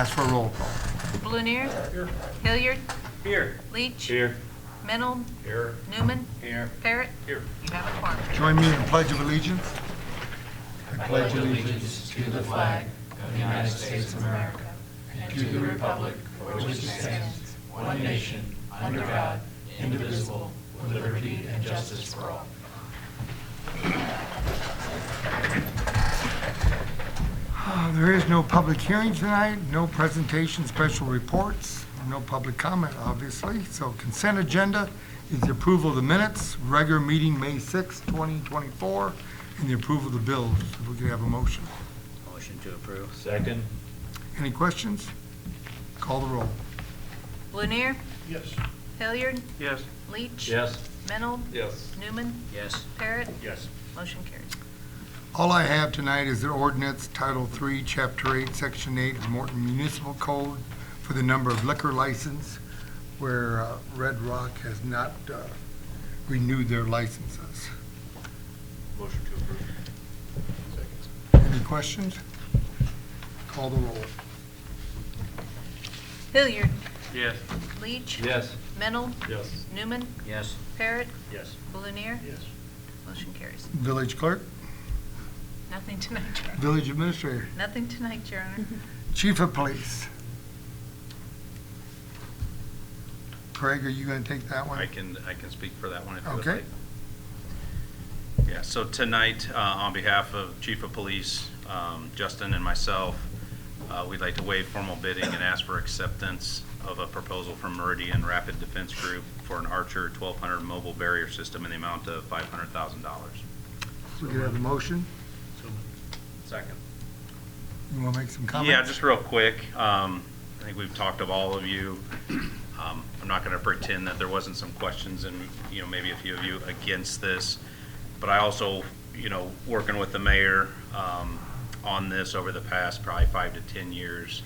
ask for a roll call. Blunier. Here. Hilliard. Here. Leach. Here. Menold. Here. Newman. Here. Parrott. Here. You have a quorum. Join me in the Pledge of Allegiance. I pledge allegiance to the flag of the United States of America and to the republic for which it stands, one nation, under God, indivisible, with liberty and justice for all. There is no public hearing tonight, no presentation, special reports, no public comment, obviously. So consent agenda is the approval of the minutes, regular meeting May 6, 2024, and the approval of the bills. If we could have a motion. Motion to approve. Second. Any questions? Call the roll. Blunier. Yes. Hilliard. Yes. Leach. Yes. Menold. Yes. Newman. Yes. Parrott. Yes. Motion carries. All I have tonight is the ordinance, Title 3, Chapter 8, Section 8 of Morton Municipal Code for the number of liquor license, where Red Rock has not renewed their licenses. Motion to approve. Second. Any questions? Call the roll. Hilliard. Yes. Leach. Yes. Menold. Yes. Newman. Yes. Parrott. Yes. Blunier. Yes. Motion carries. Village Clerk, Nothing tonight, Your Honor. Village Administrator, Nothing tonight, Your Honor. Chief of Police. Craig, are you going to take that one? I can speak for that one if you would Okay. like. Yeah, so tonight, on behalf of Chief of Police, Justin and myself, we'd like to waive formal bidding and ask for acceptance of a proposal from Meridian Rapid Defense Group for an Archer 1200 mobile barrier system in the amount of $500,000. We could have a motion. Second. You want to make some comments? Yeah, just real quick. I think we've talked to all of you. I'm not going to pretend that there wasn't some questions and, maybe a few of you against this. But I also, working with the mayor on this over the past probably 5 to 10 years,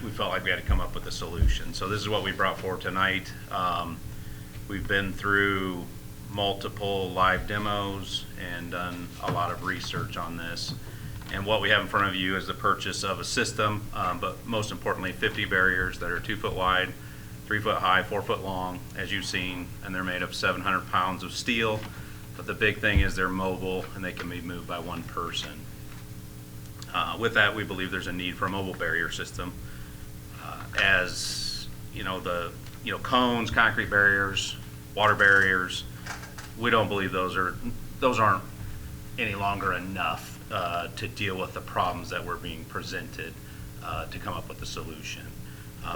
we felt like we had to come up with a solution. So this is what we brought forward tonight. We've been through multiple live demos and done a lot of research on this. And what we have in front of you is the purchase of a system, but most importantly, 50 barriers that are 2 foot wide, 3 foot high, 4 foot long, as you've seen, and they're made of 700 pounds of steel. But the big thing is they're mobile and they can be moved by one person. With that, we believe there's a need for a mobile barrier system. As the cones, concrete barriers, water barriers, we don't believe those aren't any longer enough to deal with the problems that were being presented to come up with a solution.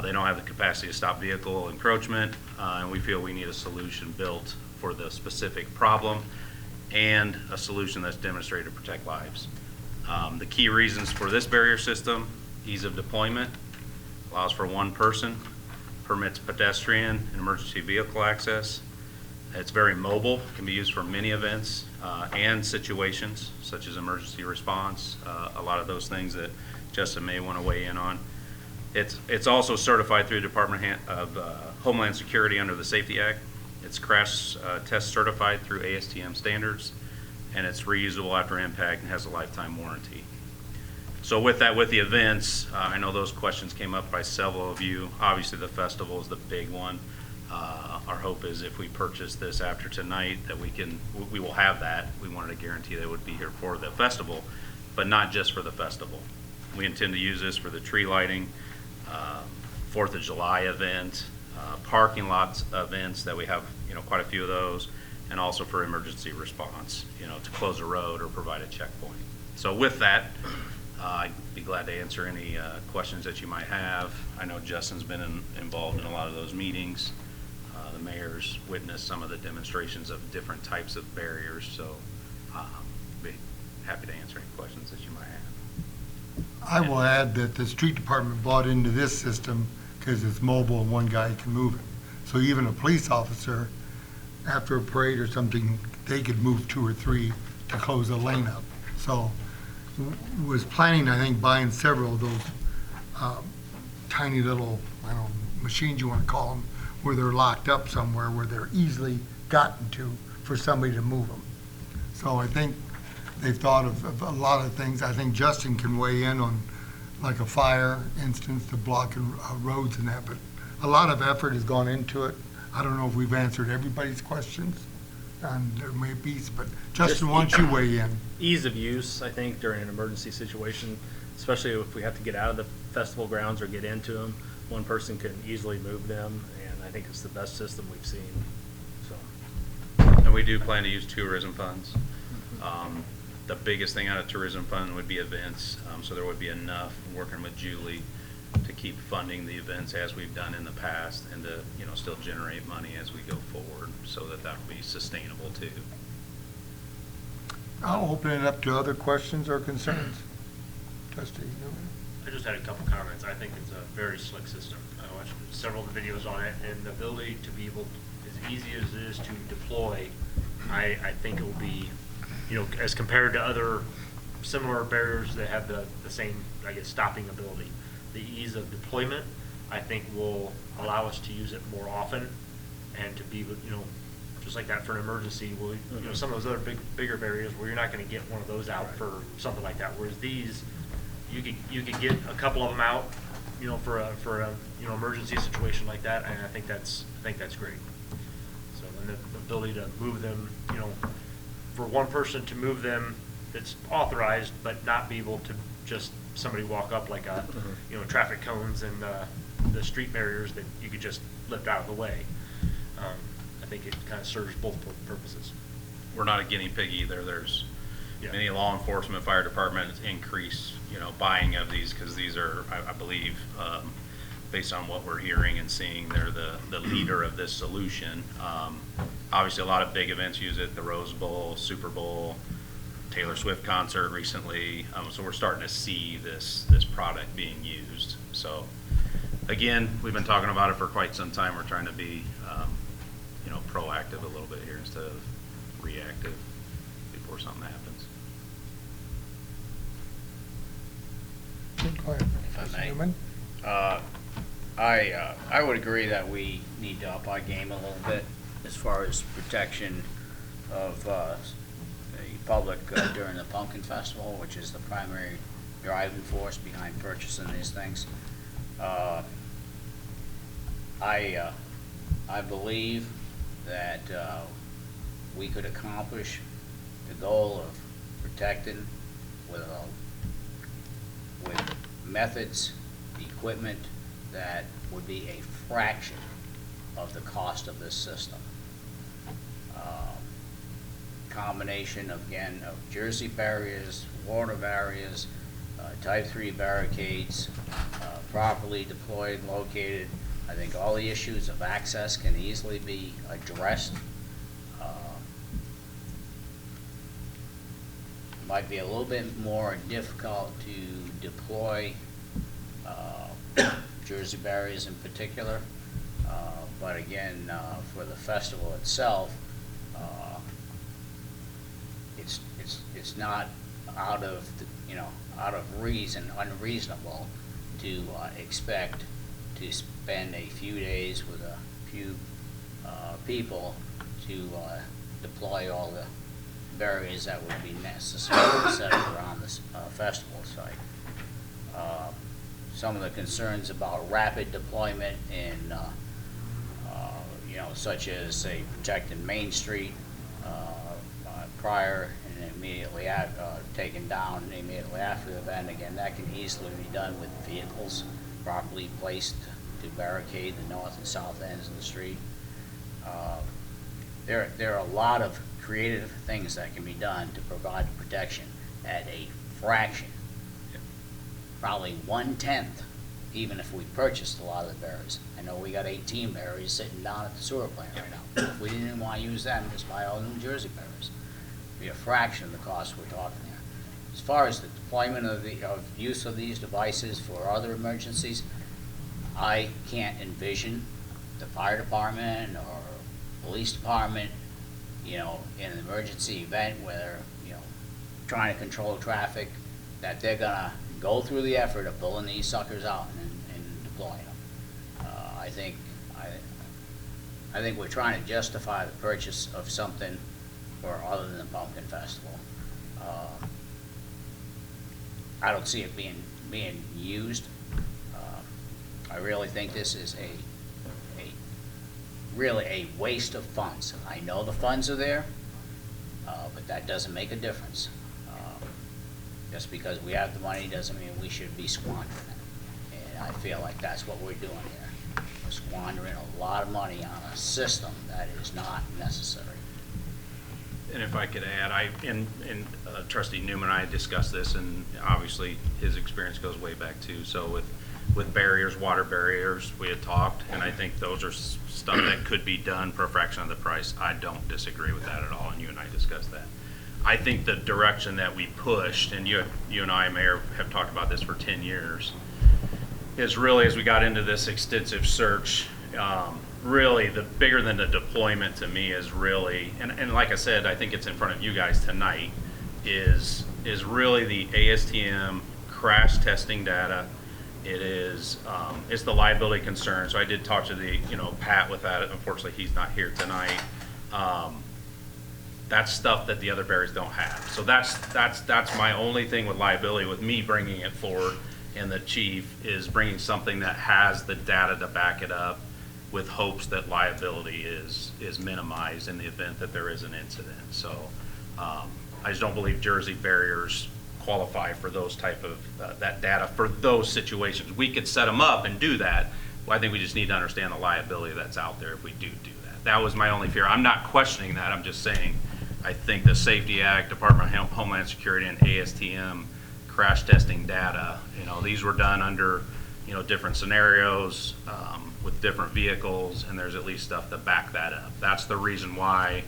They don't have the capacity to stop vehicle encroachment, and we feel we need a solution built for the specific problem and a solution that's demonstrated to protect lives. The key reasons for this barrier system: ease of deployment, allows for one person, permits pedestrian and emergency vehicle access. It's very mobile, can be used for many events and situations such as emergency response, a lot of those things that Justin may want to weigh in on. It's also certified through the Department of Homeland Security under the Safety Act. It's crash test certified through ASTM standards, and it's reusable after impact and has a lifetime warranty. So with that, with the events, I know those questions came up by several of you. Obviously the festival is the big one. Our hope is if we purchase this after tonight that we will have that. We wanted to guarantee that it would be here for the festival, but not just for the festival. We intend to use this for the tree lighting, 4th of July event, parking lots events that we have, quite a few of those, and also for emergency response, to close a road or provide a checkpoint. So with that, I'd be glad to answer any questions that you might have. I know Justin's been involved in a lot of those meetings. The mayor's witnessed some of the demonstrations of different types of barriers, so be happy to answer any questions that you might have. I will add that the street department bought into this system because it's mobile and one guy can move it. So even a police officer, after a parade or something, they could move 2 or 3 to close a lane up. So was planning, I think, buying several of those tiny little, machines you want to call them, where they're locked up somewhere where they're easily gotten to for somebody to move them. So I think they've thought of a lot of things. I think Justin can weigh in on like a fire instance, to blocking roads and that, but a lot of effort has gone into it. I don't know if we've answered everybody's questions, and there may be, but Justin, why don't you weigh in? Ease of use, I think, during an emergency situation, especially if we have to get out of the festival grounds or get into them, one person can easily move them, and I think it's the best system we've seen, so. And we do plan to use tourism funds. The biggest thing out of tourism fund would be events, so there would be enough, working with Julie, to keep funding the events as we've done in the past, and to, you know, still generate money as we go forward, so that that will be sustainable too. I'll open it up to other questions or concerns. Trustee Newman? I just had a couple comments. I think it's a very slick system. I watched several of the videos on it, and the ability to be able, as easy as it is to deploy, I think it will be, you know, as compared to other similar barriers that have the same, I guess, stopping ability. The ease of deployment, I think, will allow us to use it more often, and to be, you know, just like that for an emergency. Well, you know, some of those other bigger barriers where you're not going to get one of those out for something like that. Whereas these, you could get a couple of them out, you know, for a you know, emergency situation like that, and I think that's great. So, and the ability to move them, you know, for one person to move them that's authorized, but not be able to just somebody walk up like a, you know, traffic cones and the street barriers that you could just lift out of the way. I think it kind of serves both purposes. We're not a guinea pig either. There's many law enforcement, fire departments increase, you know, buying of these, because these are, I believe, based on what we're hearing and seeing, they're the leader of this solution. Obviously, a lot of big events use it, the Rose Bowl, Super Bowl, Taylor Swift concert recently. So we're starting to see this product being used. So again, we've been talking about it for quite some time. We're trying to be, you know, proactive a little bit here instead of reactive before something happens. Go ahead. If I Trustee may. Newman? I would agree that we need to up our game a little bit as far as protection of the public during the Pumpkin Festival, which is the primary driving force behind purchasing these things. I believe that we could accomplish the goal of protecting with methods, equipment that would be a fraction of the cost of this system. Combination of, again, of Jersey barriers, water barriers, type 3 barricades, properly deployed, located. I think all the issues of access can easily be addressed. Might be a little bit more difficult to deploy Jersey barriers in particular, but again, for the festival itself, it's not out of unreasonable to expect to spend a few days with a few people to deploy all the barriers that would be necessary set up around this festival site. Some of the concerns about rapid deployment in, you know, such as, say, protecting Main Street prior and immediately taken down immediately after the event. Again, that can easily be done with vehicles properly placed to barricade the north and south ends of the street. There are a lot of creative things that can be done to provide protection at a fraction, probably 1/10, even if we purchased a lot of the barriers. I know we got 18 barriers sitting down at the sewer plant right now. If we didn't even want to use them, just buy all New Jersey barriers. It'd be a fraction of the cost we're talking there. As far as the deployment of use of these devices for other emergencies, I can't envision the fire department or police department, you know, in an emergency event where they're, you know, trying to control traffic, that they're gonna go through the effort of pulling these suckers out and deploying them. I think we're trying to justify the purchase of something for other than the Pumpkin Festival. I don't see it being being used. I really think this is really a waste of funds. I know the funds are there, but that doesn't make a difference. Just because we have the money doesn't mean we should be squandering it. And I feel like that's what we're doing here. We're squandering a lot of money on a system that is not necessary. And if I could add, Trustee Newman and I discussed this, and obviously his experience goes way back too. So with barriers, water barriers, we had talked, and I think those are stuff that could be done for a fraction of the price. I don't disagree with that at all, and you and I discussed that. I think the direction that we pushed, and you and I, Mayor, have talked about this for 10 years, is really as we got into this extensive search, really the bigger than the deployment to me is really, and like I said, I think it's in front of you guys tonight, is really the ASTM crash testing data. It is, it's the liability concern. So I did talk to the, Pat with that. Unfortunately, he's not here tonight. That's stuff that the other barriers don't have. So that's my only thing with liability, with me bringing it forward, and the chief is bringing something that has the data to back it up, with hopes that liability is minimized in the event that there is an incident. So I just don't believe Jersey barriers qualify for those type of, that data for those situations. We could set them up and do that. Well, I think we just need to understand the liability that's out there if we do that. That was my only fear. I'm not questioning that. I'm just saying I think the Safety Act, Department of Homeland Security, and ASTM crash testing data, these were done under, different scenarios, with different vehicles, and there's at least stuff to back that up. That's the reason why,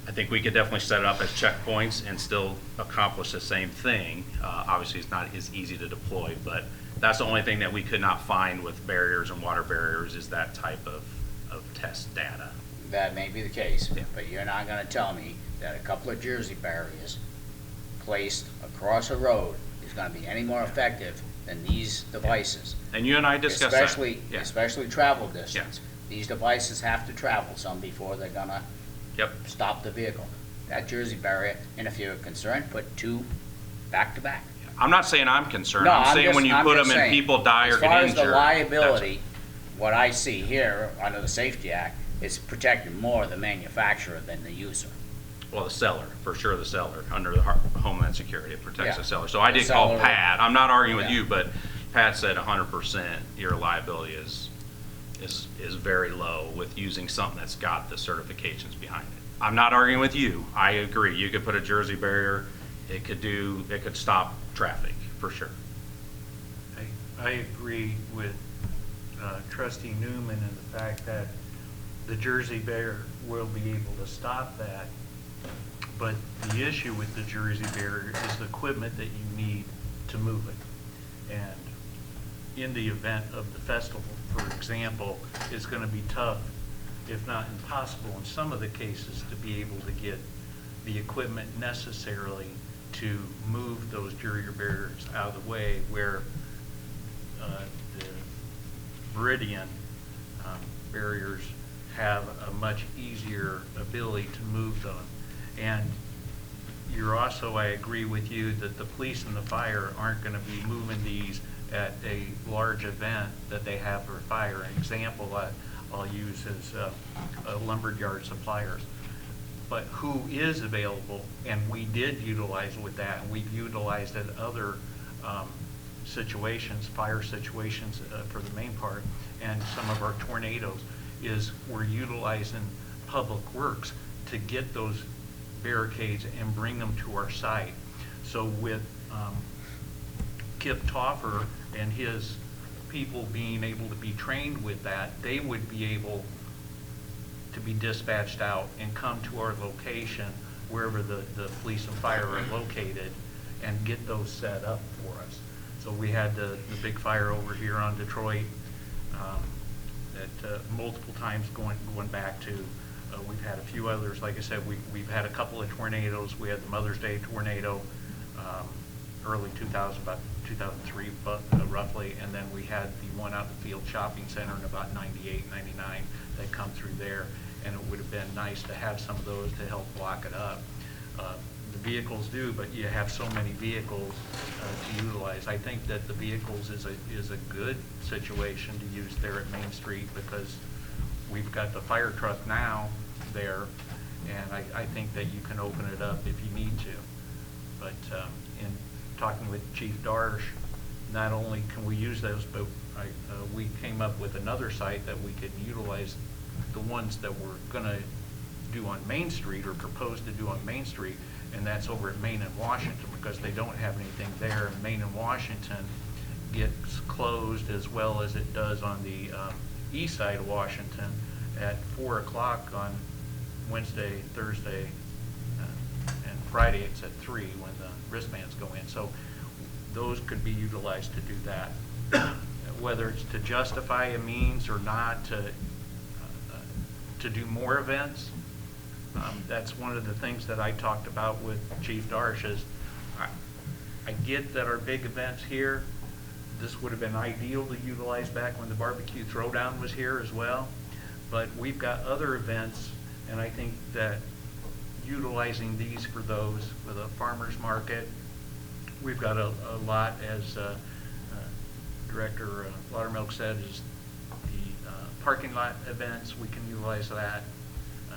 I think we could definitely set it up as checkpoints and still accomplish the same thing. Obviously, it's not as easy to deploy, but that's the only thing that we could not find with barriers and water barriers is that type of test data. That may be the case, Yeah. but you're not going to tell me that a couple of Jersey barriers placed across a road is going to be any more effective than these devices. And you and I discussed especially, that. Yeah. Especially travel distance. Yeah. These devices have to travel some before they're going to stop the vehicle. That Jersey barrier, and if you're concerned, put two back to back. I'm not saying I'm concerned. No, I'm saying when you put them just and saying, people die or get injured. As far as the liability, what I see here under the Safety Act is protecting more the manufacturer than the user. Well, the seller, for sure the seller, under the Homeland Security, it protects Yeah. the seller. So I The did call seller- Pat. I'm not arguing with Yeah. you, but Pat said 100% your liability is very low with using something that's got the certifications behind it. I'm not arguing with you. I agree. You could put a Jersey barrier. It could stop traffic, for sure. I agree with Trustee Newman in the fact that the Jersey barrier will be able to stop that. But the issue with the Jersey barrier is the equipment that you need to move it. And in the event of the festival, for example, it's going to be tough, if not impossible in some of the cases, to be able to get the equipment necessarily to move those Jersey barriers out of the way, where the Meridian barriers have a much easier ability to move them. And you're also, I agree with you, that the police and the fire aren't going to be moving these at a large event that they have for fire. An example I'll use is lumberyard suppliers. But who is available, and we did utilize with that, and we've utilized it other situations, fire situations for the main part, and some of our tornadoes, is we're utilizing Public Works to get those barricades and bring them to our site. So with Kip Toffer and his people being able to be trained with that, they would be able to be dispatched out and come to our location wherever the police and fire are located and get those set up for us. So we had the big fire over here on Detroit that multiple times going back to. We've had a few others. Like I said, we've had a couple of tornadoes. We had the Mother's Day tornado early 2000, about 2003 roughly, and then we had the one out in the field shopping center in about 98, 99 that come through there, and it would have been nice to have some of those to help block it up. The vehicles do, but you have so many vehicles to utilize. I think that the vehicles is a good situation to use there at Main Street because we've got the fire truck now there, and I think that you can open it up if you need to. But in talking with Chief Darsh, not only can we use those, but we came up with another site that we could utilize the ones that we're going to do on Main Street or propose to do on Main Street, and that's over at Main and Washington because they don't have anything there. And Main and Washington gets closed as well as it does on the east side of Washington at 4 o'clock on Wednesday, Thursday, and Friday it's at 3 when the wristbands go in. So those could be utilized to do that. Whether it's to justify a means or not to do more events, that's one of the things that I talked about with Chief Darsh is I get that our big events here, this would have been ideal to utilize back when the barbecue throwdown was here as well, but we've got other events, and I think that utilizing these for those, with a farmer's market, we've got a lot, as Director Laudermilk said, is the parking lot events, we can utilize that.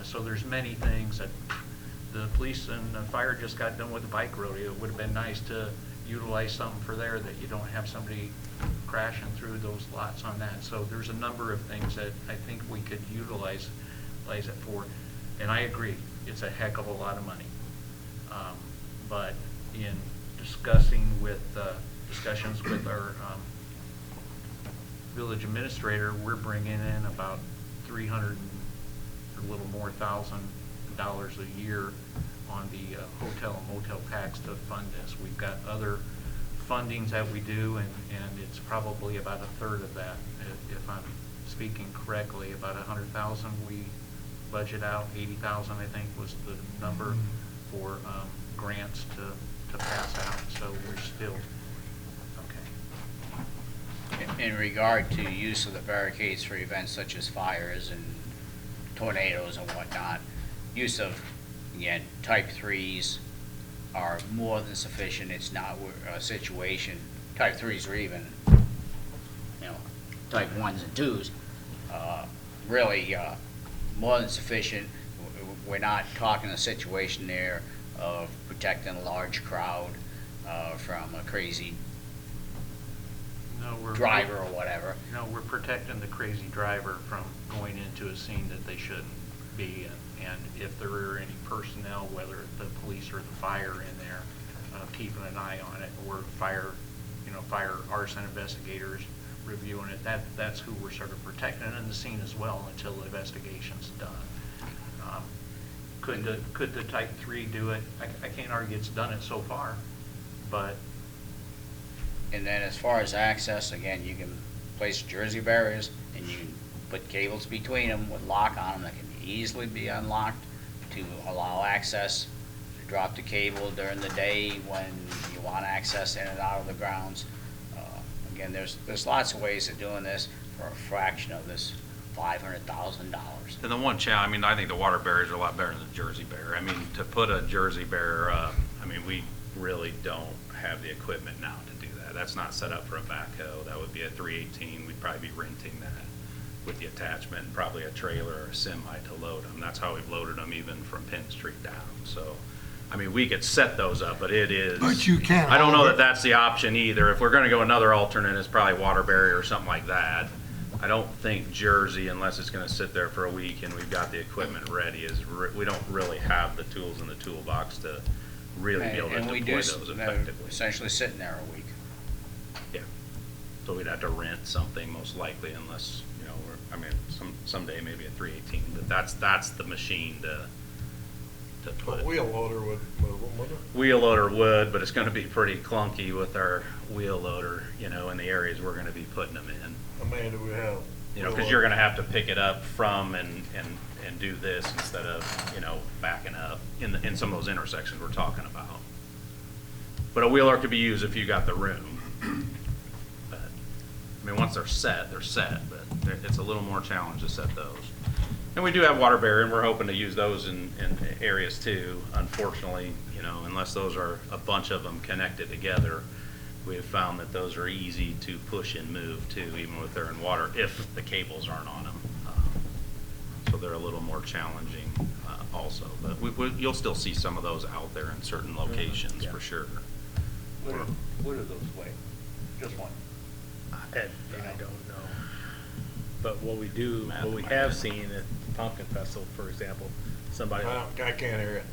So there's many things that the police and the fire just got done with the bike rodeo. It would have been nice to utilize something for there that you don't have somebody crashing through those lots on that. So there's a number of things that I think we could utilize it for. And I agree, it's a heck of a lot of money. But in discussions with our village administrator, we're bringing in about $300 or a little more $1,000 a year on the hotel and motel tax to fund this. We've got other fundings that we do, and it's probably about a third of that, if I'm speaking correctly. About $100,000 we budget out. 80,000 I think was the number for grants to pass out. So we're still okay. In regard to use of the barricades for events such as fires and tornadoes and whatnot, use of, again, type 3s are more than sufficient. It's not a situation, type 3s or even, type 1s and 2s, really more than sufficient. We're not talking a situation there of protecting a large crowd from a crazy driver or whatever. No, we're protecting the crazy driver from going into a scene that they shouldn't be in. And if there are any personnel, whether the police or the fire in there, keeping an eye on it, or fire arson investigators reviewing it, that's who we're sort of protecting in the scene as well until the investigation's done. Could the type 3 do it? I can't argue it's done it so far, but. And then as far as access, again, you can place jersey barriers and you can put cables between them with lock on them that can easily be unlocked to allow access to drop the cable during the day when you want access in and out of the grounds. Again, there's lots of ways of doing this for a fraction of this $500,000. And the one challenge, I think the water barriers are a lot better than the jersey barrier. To put a jersey barrier up, we really don't have the equipment now to do that. That's not set up for a backhoe. That would be a 318. We'd probably be renting that with the attachment and probably a trailer or a semi to load them. That's how we've loaded them even from Penn Street down. So, we could set those up, but it is. But you can't. I don't know that that's the option either. If we're going to go another alternate, it's probably water barrier or something like that. I don't think jersey, unless it's going to sit there for a week and we've got the equipment ready, we don't really have the tools in the toolbox to really be able to deploy those effectively. Essentially sitting there a week. Yeah. So we'd have to rent something most likely, unless someday maybe a 318. But that's the machine to put. A wheel loader would move them, wouldn't it? Wheel loader would, but it's going to be pretty clunky with our wheel loader, in the areas we're going to be putting them in. How many do we have? Because you're going to have to pick it up from and do this instead of, backing up in some of those intersections we're talking about. But a wheeler could be used if you got the room. But, once they're set, but it's a little more challenge to set those. And we do have water barrier, and we're hoping to use those in areas too. Unfortunately, unless those are a bunch of them connected together, we have found that those are easy to push and move too, even if they're in water, if the cables aren't on them. So they're a little more challenging also. But you'll still see some of those out there in certain locations for sure. What do those weigh? Just one? I don't know. But what we have seen at the Pumpkin Festival, for example, somebody. I can't hear it.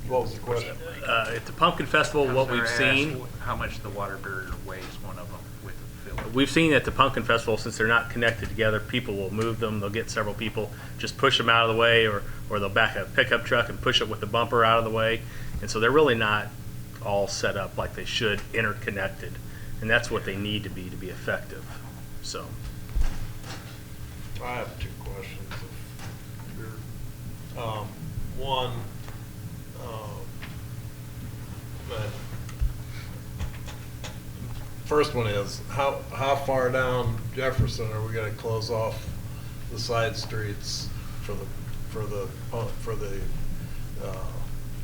What was the question? At the Pumpkin Festival, what we've seen. How much the water barrier weighs, one of them with the fill. We've seen at the Pumpkin Festival, since they're not connected together, people will move them. They'll get several people, just push them out of the way, or they'll back a pickup truck and push it with the bumper out of the way. And so they're really not all set up like they should, interconnected. And that's what they need to be effective. So. I have 2 questions. One, first one is, how far down Jefferson are we gonna close off the side streets for the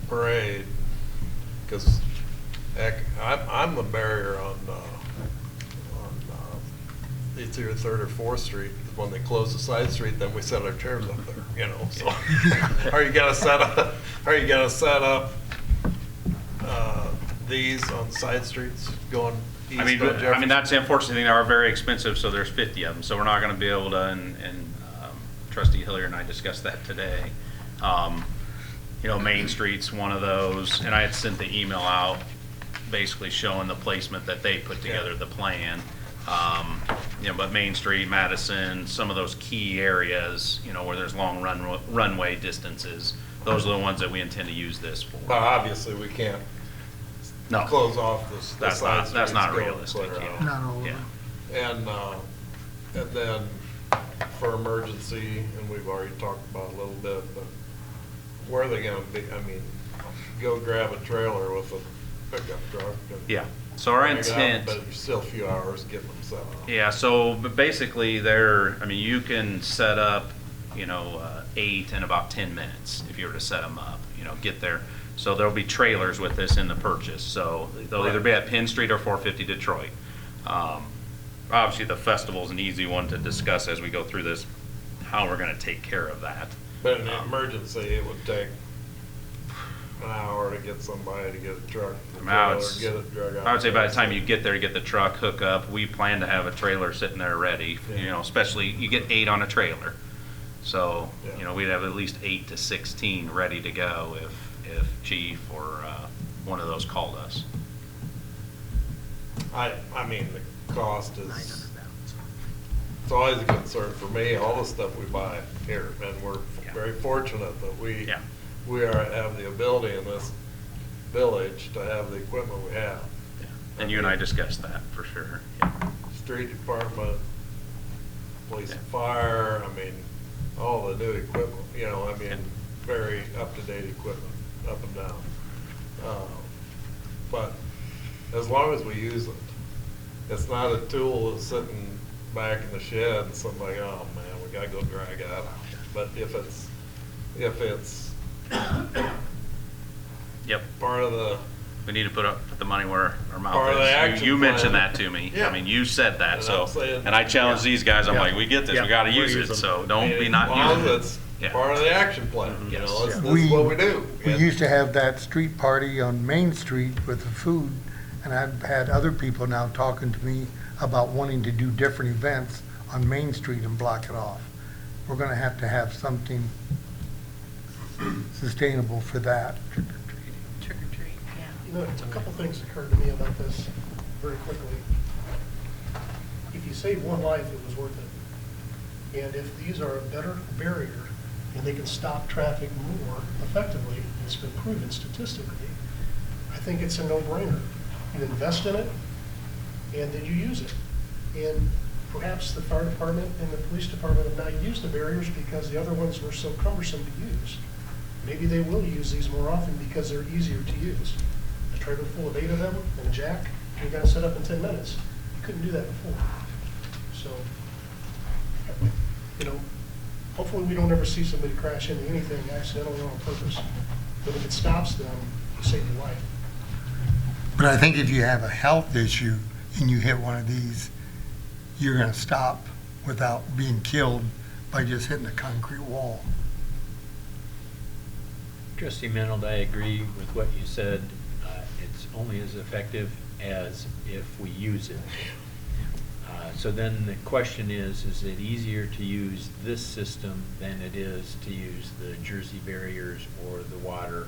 parade? Because I'm the barrier on it's either 3rd or 4th Street. When they close the side street, then we set our chairs up there, so. Are you gonna set up these on side streets going east on Jefferson? That's the unfortunate thing. They are very expensive, so there's 50 of them. So we're not going to be able to, and Trustee Hilliard and I discussed that today. Main Street's one of those, and I had sent the email out basically showing the placement that they put together, the plan. But Main Street, Madison, some of those key areas, where there's long runway distances, those are the ones that we intend to use this for. Obviously, we can't close off the side streets. That's not going realistic, clear out. Not all of Yeah. them. And then for emergency, and we've already talked about a little bit, but where are they gonna be? Go grab a trailer with a pickup truck. And Yeah. So our drag it out, intent. but there's still a few hours getting them set up. Yeah, so but basically you can set up, 8 in about 10 minutes if you were to set them up, get there. So there'll be trailers with this in the purchase. So they'll either be at Penn Street or 450 Detroit. Obviously, the festival's an easy one to discuss as we go through this, how we're going to take care of that. But in an emergency, it would take an hour to get somebody to get a truck, get it drug out. I would say by the time you get there to get the truck, hook up, we plan to have a trailer sitting there ready, especially you get 8 on a trailer. So, we'd have at least 8 to 16 ready to go if chief or one of those called us. The cost is, it's always a concern for me, all the stuff we buy here, and we're very fortunate that we have the ability in this village to have the equipment we have. Yeah. And you and I discussed that for sure. Yeah. Street department, police and fire, all the new equipment, very up-to-date equipment, up and down. But as long as we use it, it's not a tool that's sitting back in the shed and somebody, oh man, we gotta go drag it out. But if it's Yep. part of the, We need to put the money where our mouth Part of the is. action You mentioned plan. that to me. Yeah. You said that, And so, I'm saying- and I challenged these guys, I'm Yeah. like, we get this, Yeah. we gotta We'll use use it, them. so don't be not as long using as it. it's Yeah. part of the action plan, Yes. that's We- what we do. We And- used to have that street party on Main Street with the food, and I've had other people now talking to me about wanting to do different events on Main Street and block it off. We're gonna have to have something sustainable for that. Trick or treat, yeah. A couple things occurred to me about this very quickly. If you save one life, it was worth it. And if these are a better barrier and they can stop traffic more effectively, it's been proven statistically, I think it's a no-brainer. You invest in it, and then you use it. And perhaps the fire department and the police department have not used the barriers because the other ones were so cumbersome to use. Maybe they will use these more often because they're easier to use. A trailer full of 8 of them and a jack, you got to set up in 10 minutes. You couldn't do that before. So, hopefully we don't ever see somebody crash into anything accidentally or on purpose. But if it stops them, save your life. But I think if you have a health issue and you hit one of these, you're gonna stop without being killed by just hitting a concrete wall. Trustee Menold, I agree with what you said. It's only as effective as if we use it. So then the question is it easier to use this system than it is to use the Jersey barriers or the water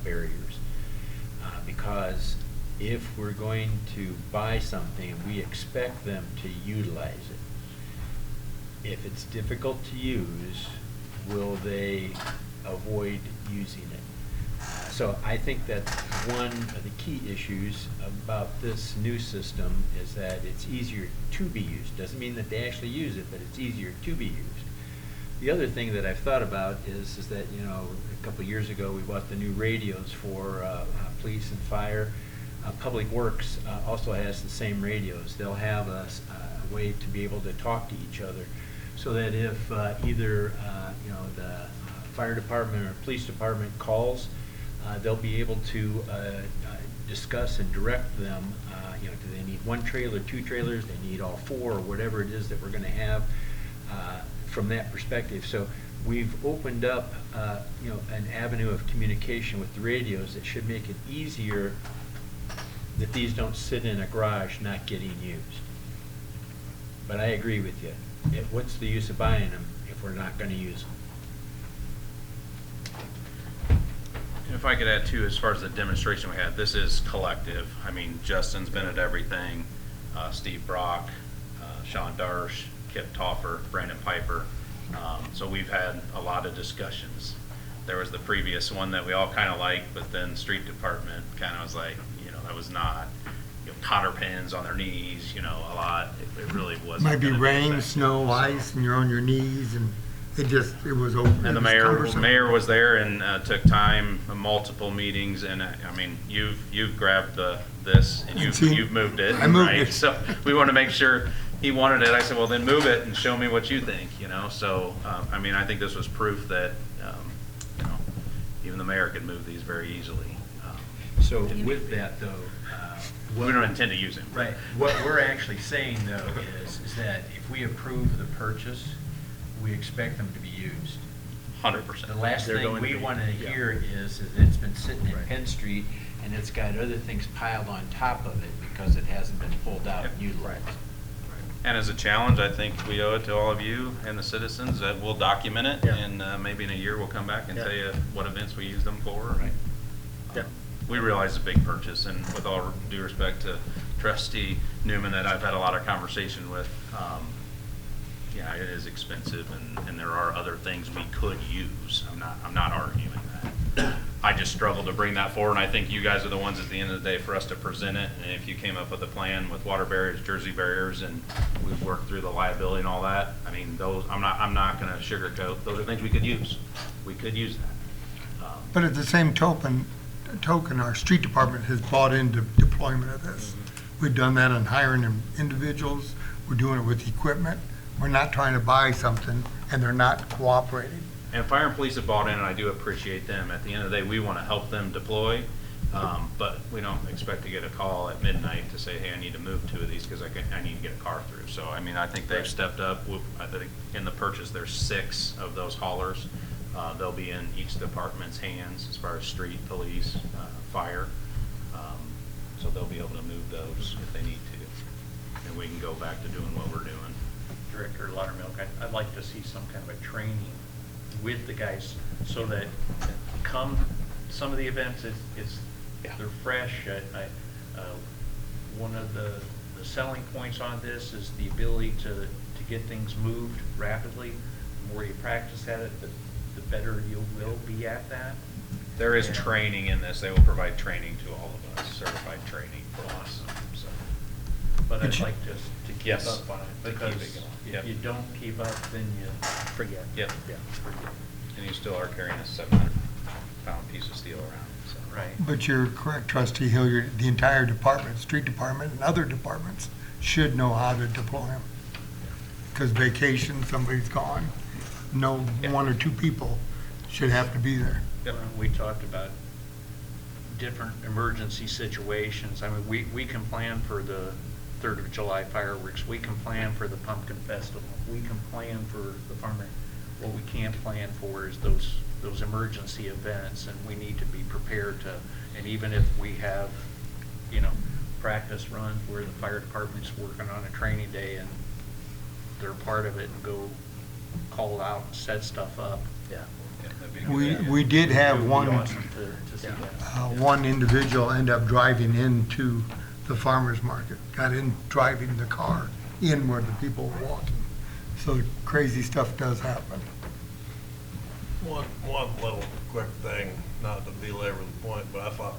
barriers? Because if we're going to buy something, we expect them to utilize it. If it's difficult to use, will they avoid using it? So I think that one of the key issues about this new system is that it's easier to be used. Doesn't mean that they actually use it, but it's easier to be used. The other thing that I've thought about is that, you know, a couple of years ago we bought the new radios for police and fire. Public Works also has the same radios. They'll have a way to be able to talk to each other, so that if either you know, the fire department or police department calls, they'll be able to discuss and direct them. You know, do they need one trailer, two trailers? They need all four, or whatever it is that we're going to have from that perspective. So we've opened up, you know, an avenue of communication with the radios that should make it easier that these don't sit in a garage not getting used. But I agree with you. What's the use of buying them if we're not going to use them? If I could add too, as far as the demonstration we had, this is collective. I mean, Justin's been at everything, Steve Brock, Sean Darsh, Kip Toffer, Brandon Piper. So we've had a lot of discussions. There was the previous one that we all kind of liked, but then street department kind of was like, you know, that was not, you know, cotter pins on their knees, you know, a lot. It really wasn't. Might be gonna rain, effective. snow, So- ice, and you're on your knees, and it was open. And the mayor was there and took time, multiple meetings, and I mean, you've grabbed this and you've moved it, I moved right? it. So we want to make sure he wanted it. I said, well, then move it and show me what you think, you know? So, I mean, I think this was proof that, you know, even the mayor could move these very easily. So with that though, We don't intend to use it. right, what we're actually saying though is that if we approve the purchase, we expect them to be used. 100%. The last They're thing going to we be, want to yeah. hear is that it's been sitting in Right. Penn Street and it's got other things piled on top of it because it hasn't been pulled out and utilized. And as a challenge, I think we owe it to all of you and the citizens that we'll document it, Yeah. and maybe in a year we'll come back and Yeah. tell you what events we used them for. Right. Yeah. We realize it's a big purchase, and with all due respect to Trustee Newman, that I've had a lot of conversation with, yeah, it is expensive, and there are other things we could use. I'm not arguing that. I just struggle to bring that forward, and I think you guys are the ones at the end of the day for us to present it. And if you came up with a plan with water barriers, Jersey barriers, and we've worked through the liability and all that, I mean, those, I'm not gonna sugarcoat, those are things we could use. We could use that. But at the same token, our street department has bought into deployment of this. We've done that on hiring individuals, we're doing it with equipment. We're not trying to buy something and they're not cooperating. And fire and police have bought in, and I do appreciate them. At the end of the day, we want to help them deploy, but we don't expect to get a call at midnight to say, hey, I need to move 2 of these because I need to get a car through. So, I mean, I think they've stepped up. I think in the purchase, there's 6 of those haulers. They'll be in each department's hands as far as street, police, fire. So they'll be able to move those if they need to. And we can go back to doing what we're doing. Director Laudermilk, I'd like to see some kind of a training with the guys so that come some of the events, they're fresh. One of the selling points on this is the ability to get things moved rapidly. The more you practice at it, the better you will be at that. There is Yeah. training in this. They will provide training to all of us, certified training for us. So, But I'd But you- like to keep Yes, up on it, to keep because it going. if Yep. you don't keep up, then you forget. Yep. Yeah, forget. And you still are carrying a 700-pound piece of steel around. So. Right. But you're correct, Trustee Hilliard, the entire department, street department and other departments should know how to deploy them. Because vacation, somebody's gone, no one or two people should have to be there. Well, we talked about different emergency situations. I mean, we can plan for the 3rd of July fireworks. We can plan for the pumpkin festival. We can plan for the farmer. What we can't plan for is those emergency events, and we need to be prepared to, and even if we have, practice runs where the fire department's working on a training day and they're part of it and go call out and set stuff up. Yeah. We did It have would be one, awesome to see that. one individual end up driving into the farmer's market, got in driving the car in where the people were walking. So crazy stuff does happen. One little quick thing, not to belabor the point, but I thought,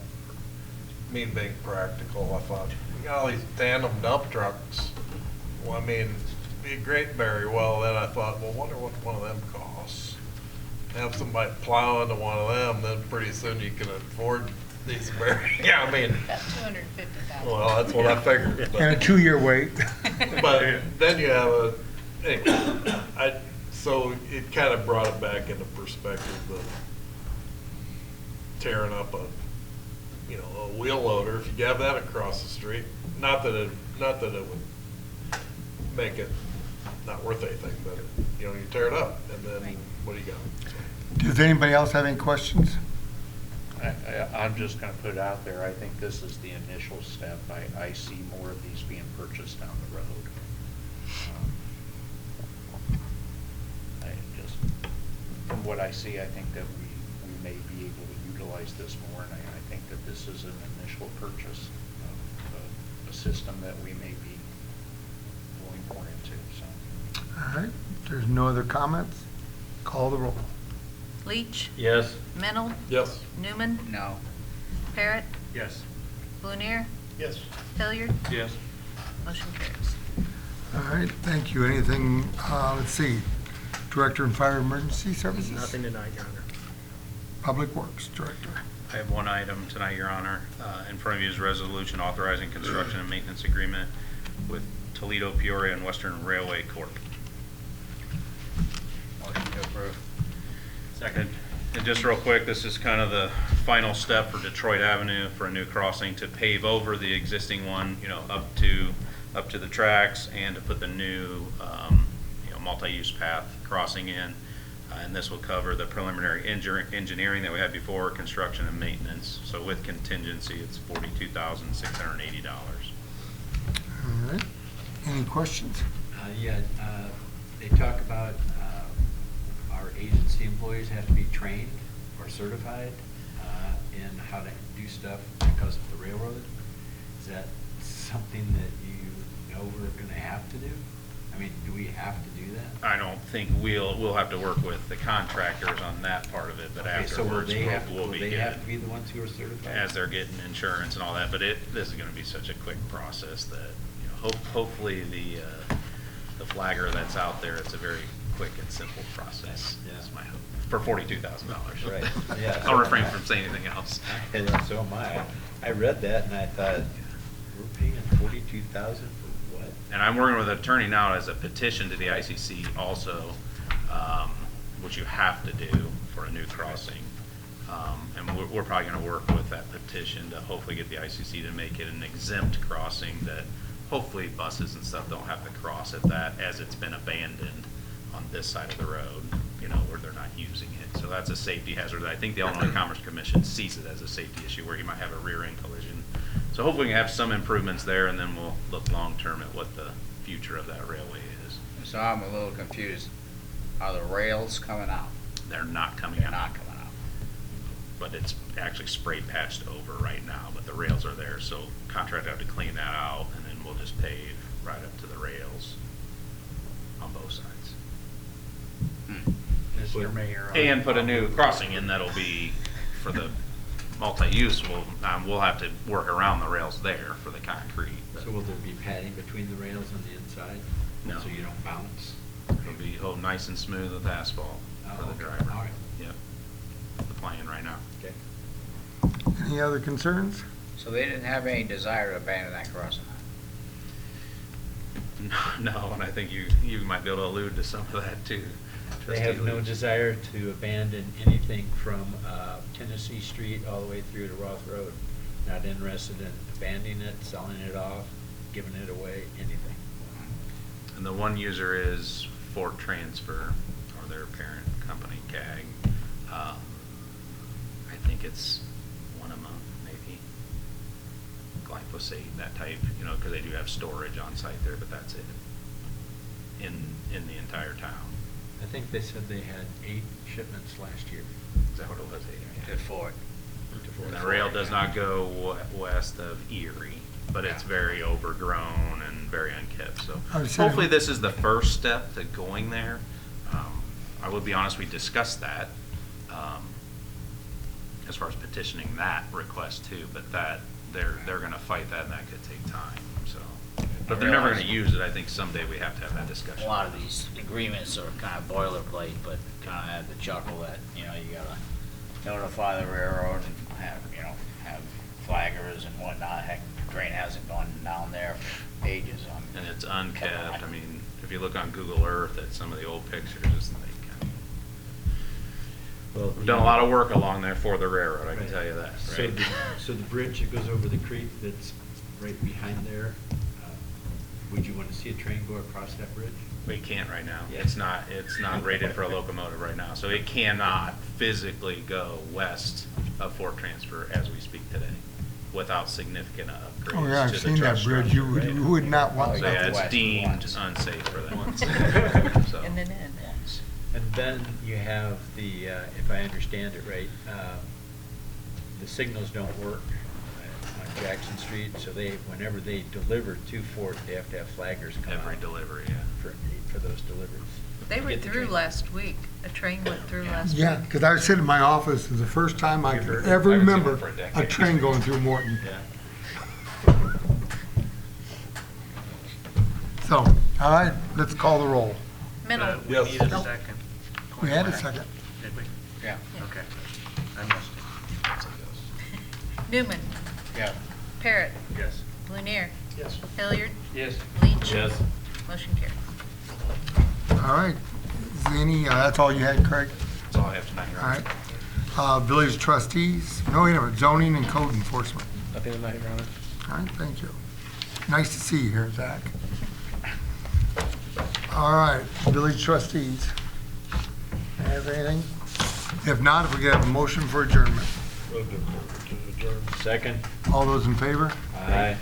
me being practical, I thought, we got all these tandem dump trucks. Well, I mean, be a great barrier. Well, then I thought, well, wonder what one of them costs. Have somebody plow into one of them, then pretty soon you can afford these barriers. Yeah, I mean, About 250,000. well, that's what I figured. And a 2-year wait. But then you have anyway, so it kind of brought it back into perspective of tearing up a wheel loader. If you have that across the street, not that it would make it not worth anything, but you tear it up, and then what do you got? Does anybody else have any questions? I'm just going to put it out there. I think this is the initial step. I see more of these being purchased down the road. From what I see, I think that we may be able to utilize this more, and I think that this is an initial purchase of a system that we may be going more into, so. All right, if there's no other comments, call the roll. Leach, Yes. Mennel, Yes. Newman, No. Parrot, Yes. Lunier, Yes. Hilliard, Yes. motion carries. All right, thank you. Anything, let's see, Director and Fire Emergency Services? Nothing tonight, Your Honor. Public Works Director. I have one item tonight, Your Honor. In front of you is resolution authorizing construction and maintenance agreement with Toledo, Peoria, and Western Railway Corp. Motion to approve. Second. And just real quick, this is kind of the final step for Detroit Avenue for a new crossing to pave over the existing one, up to the tracks, and to put the new, multi-use path crossing in. And this will cover the preliminary engineering that we had before, construction and maintenance. So with contingency, it's $42,680. All right, any questions? They talk about our agency employees have to be trained or certified in how to do stuff because of the railroad. Is that something that you know we're going to have to do? I mean, do we have to do that? I don't think we'll have to work with the contractors on that part of it, but Okay, so will afterwards they have, we'll will be they good. have to be the ones who are certified? As they're getting insurance and all that, but this is gonna be such a quick process that, hopefully the flagger that's out there, it's a very quick and simple process. Yeah. That's my hope, for $42,000. Right, yeah. I'll refrain from saying anything else. And so am I. I read that and I thought, we're paying $42,000 for what? And I'm working with an attorney now as a petition to the ICC also, which you have to do for a new crossing. And we're probably gonna work with that petition to hopefully get the ICC to make it an exempt crossing that hopefully buses and stuff don't have to cross at that, as it's been abandoned on this side of the road, where they're not using it. So that's a safety hazard. I think the Illinois Commerce Commission sees it as a safety issue where you might have a rear end collision. So hopefully we can have some improvements there, and then we'll look long-term at what the future of that railway is. So I'm a little confused. Are the rails coming out? They're not coming They're out. not coming out. But it's actually spray patched over right now, but the rails are there, so contractor have to clean that out, and then we'll just pave right up to the rails on both sides. Mr. Mayor. And put a new crossing in that'll be for the multi-use. We'll have to work around the rails there for the concrete. So will there be padding between the rails on the inside? No. So you don't bounce? It'll be nice and smooth with asphalt for the okay. driver. All right. Yep. The plan right now. Okay. Any other concerns? So they didn't have any desire to abandon that crossing? No, and I think you might be able to allude to some of that too. They have no desire to abandon anything from Tennessee Street all the way through to Roth Road. Not interested in abandoning it, selling it off, giving it away, anything. And the one user is Fort Transfer, or their parent company, CAG. I think it's one a month, maybe. Glyphosate, that type, you know, because they do have storage on site there, but that's it. In the entire town. I think they said they had 8 shipments last year. Is that what it was? To Fort. And the rail does not go west of Erie, but it's very overgrown and very unkept, so I was saying- hopefully this is the first step to going there. I will be honest, we discussed that, as far as petitioning that request too, but that, they're gonna fight that and that could take time, so. But they're never gonna use it, I think someday we have to have that discussion. A lot of these agreements are kind of boilerplate, but kind of have the chuckle that, you know, you gotta notify the railroad and have, you know, have flaggers and whatnot. Heck, train hasn't gone down there for ages. And it's unkept, I mean, if you look on Google Earth at some of the old pictures, it's like, Well, we've done a lot of work along there for the railroad, I can Right. tell you that, So right? so the bridge that goes over the creek that's right behind there, would you want to see a train go across that bridge? We can't right now. Yeah. It's not rated for a locomotive right now, so it cannot physically go west of Fort Transfer as we speak today without significant upgrades Oh, yeah, I've to the seen truck that bridge. structure, You right? would not want So yeah, that. it's West deemed once. unsafe for Once. that. So, And then in. And then you have the, if I understand it right, the signals don't work on Jackson Street, so whenever they deliver to Fort, they have to have flaggers come out. every delivery, yeah. For those deliveries. They To were get the through train. last week. A train went through last week. Yeah, because I was sitting in my office, and the first time I You've could heard it. ever I haven't seen remember one for a a decade. train going through Morton. Yeah. So, all right, let's call the roll. Mennel. We Yes. need a second. We had a second. Did we? Yeah. Okay. I missed it. Newman. Yeah. Parrot. Yes. Blunier. Yes. Hilliard. Yes. Leach. Yes. Motion carries. All right. Is there any, that's all you had, Craig? That's all I have tonight. Your All Honor. right. Village trustees, no, wait a minute, zoning and code enforcement. Nothing tonight, Your Honor. All right, thank you. Nice to see you here, Zach. All right, village trustees. Have anything? If not, if we could have a motion for adjournment. Move to adjourn. Second? All those in favor? Aye.